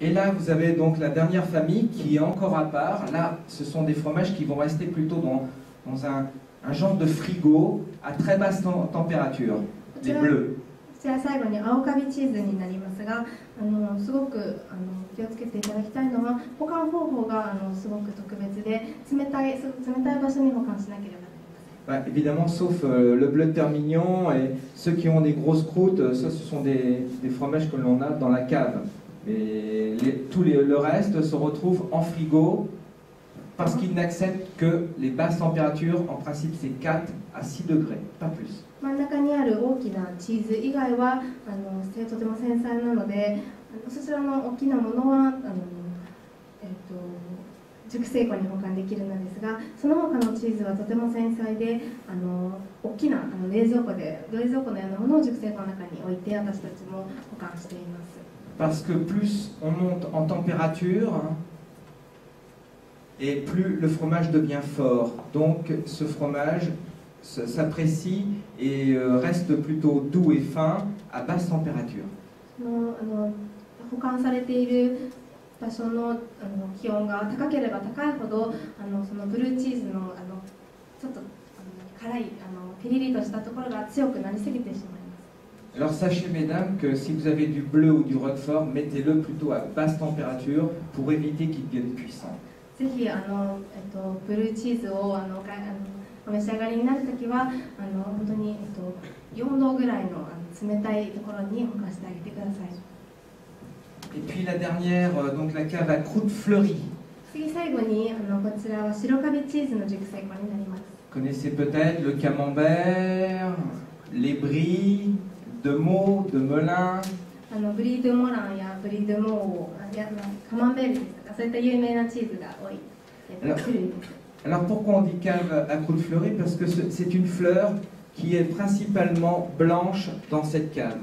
Et là, vous avez donc la dernière famille qui est encore à part. Là, ce sont des fromages qui vont rester plutôt dans un genre de frigo à très basse température, les bleus. こちら最後に青カビチーズになりますが、すごく気をつけていただきたいのは、保管方法がすごく特別で、冷たい場所に保管しなければなりません。 Évidemment, sauf le bleu de Termignon et ceux qui ont des grosses croûtes, ça, ce sont des fromages que l'on a dans la cave. Et le reste se retrouve en frigo parce qu'ils n'acceptent que les basses températures. En principe, c'est 4 à 6 degrés, pas plus. 真ん中にある大きなチーズ以外はとても繊細なので、そちらの大きなものは熟成庫に保管できるのですが、その他のチーズはとても繊細で、大きな冷蔵庫のようなものを熟成庫の中に置いて私たちも保管しています。 Parce que plus on monte en température, et plus le fromage devient fort. Donc ce fromage s'apprécie et reste plutôt doux et fin à basse température. 保管されている場所の気温が高ければ高いほどそのブルーチーズのちょっと辛いピリリとしたところが強くなりすぎてしまいます。 Alors sachez mesdames que si vous avez du bleu ou du roquefort, mettez-le plutôt à basse température pour éviter qu'il devienne puissant. ぜひブルーチーズをお召し上がりになるときは本当に4度ぐらいの冷たいところに保管してあげてください。 Et puis la dernière, donc la cave à croûte fleurie. 次最後にこちらは白カビチーズの熟成庫になります。 Connaissez peut-être le camembert, les bries de Meaux, de Melun. ブリードモランやブリードモーカマンベールですとか、そういった有名なチーズが多い種類です。 Alors pourquoi on dit cave à croûte fleurie? Parce que c'est une fleur qui est principalement blanche dans cette cave.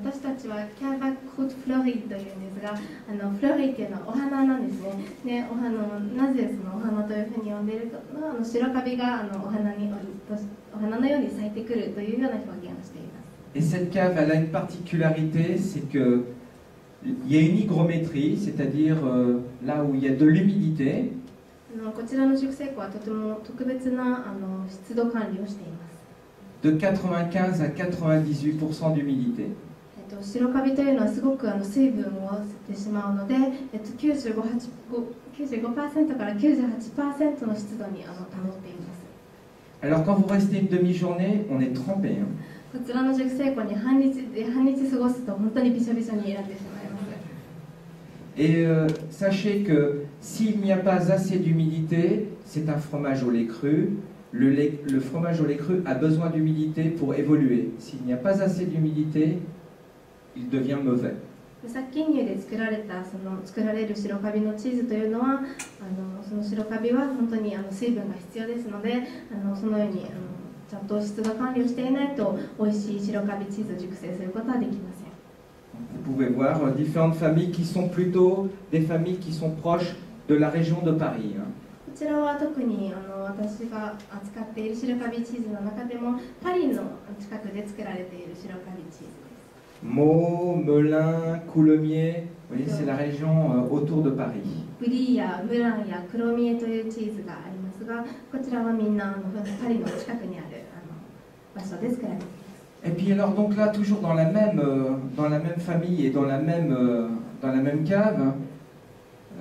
私たちはキャバクッフロリーというんですが、フロリーというのはお花なんですね。で、なぜそのお花というふうに呼んでいるかの白カビがお花のように咲いてくるというような表現をしています。 Et cette cave, elle a une particularité, c'est que il y a une hygrométrie, c'est-à-dire là où il y a de l'humidité. こちらの熟成庫はとても特別な湿度管理をしています。 De 95 à 98% d'humidité. 白カビというのはすごく水分を吸ってしまうので、95% から 98% の湿度に保っています。 Alors quand vous restez une demi-journée, on est trempé. こちらの熟成庫に半日過ごすと本当にびしょびしょになってしまいます。 Et sachez que s'il n'y a pas assez d'humidité, c'est un fromage au lait cru. Le fromage au lait cru a besoin d'humidité pour évoluer. S'il n'y a pas assez d'humidité, il devient mauvais. 殺菌乳で作られる白カビのチーズというのはその白カビは本当に水分が必要ですのでそのようにちゃんと湿度管理をしていないと美味しい白カビチーズを熟成することはできません。 Vous pouvez voir différentes familles qui sont plutôt des familles qui sont proches de la région de Paris. こちらは特に私が扱っている白カビチーズの中でもパリの近くで作られている白カビチーズです。 Meaux, Melun, Coulommiers, vous voyez, c'est la région autour de Paris. ブリーやムランやクロミエというチーズがありますが、こちらはみんなパリの近くにある場所で作られています。 Et puis alors donc là toujours dans la même famille et dans la même cave,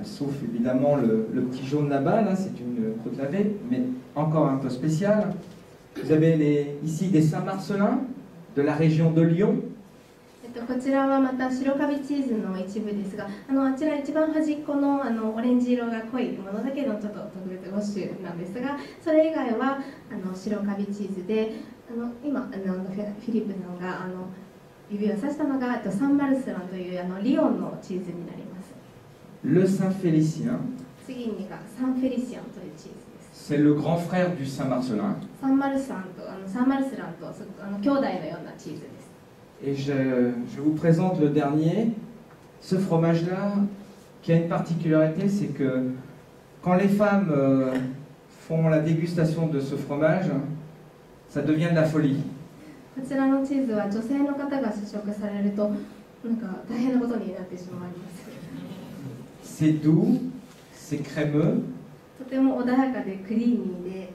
sauf évidemment le petit jaune là-bas, là c'est une croûte lavée, mais encore un peu spéciale. Vous avez ici des Saint-Marcelin de la région de Lyon. こちらはまた白カビチーズの一部ですが、あちら一番端っこのオレンジ色が濃いものだけのちょっと特別5種なんですが、それ以外は白カビチーズで、今フィリップさんが指をさしたのがサンマルスランというリヨンのチーズになります。 Le Saint-Félicien. 次にがサンフェリシアンというチーズです。 C'est le grand frère du Saint-Marcelin. サンマルスランと兄弟のようなチーズです。 Et je vous présente le dernier. Ce fromage-là, qui a une particularité, c'est que quand les femmes font la dégustation de ce fromage, ça devient de la folie. こちらのチーズは女性の方が試食されるとなんか大変なことになってしまいます。 C'est doux, c'est crémeux, とても穏やかでクリーミーで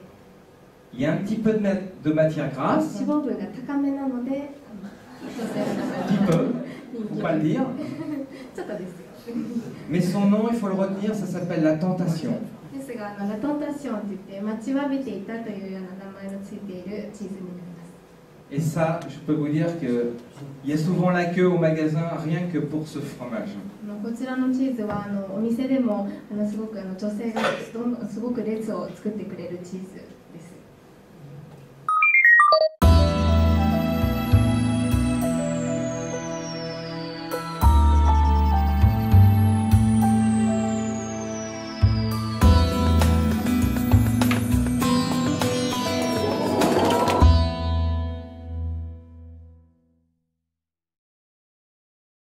il y a un petit peu de matière grasse, 脂肪分が高めなので un petit peu, faut pas le dire, ちょっとですよ mais son nom, il faut le retenir, ça s'appelle la tentation. ですがラトンタッションって言って待ちわびていたというような名前のついているチーズになります。 Et ça, je peux vous dire qu'il y a souvent la queue au magasin rien que pour ce fromage. こちらのチーズはお店でもすごく女性がすごく列を作ってくれるチーズ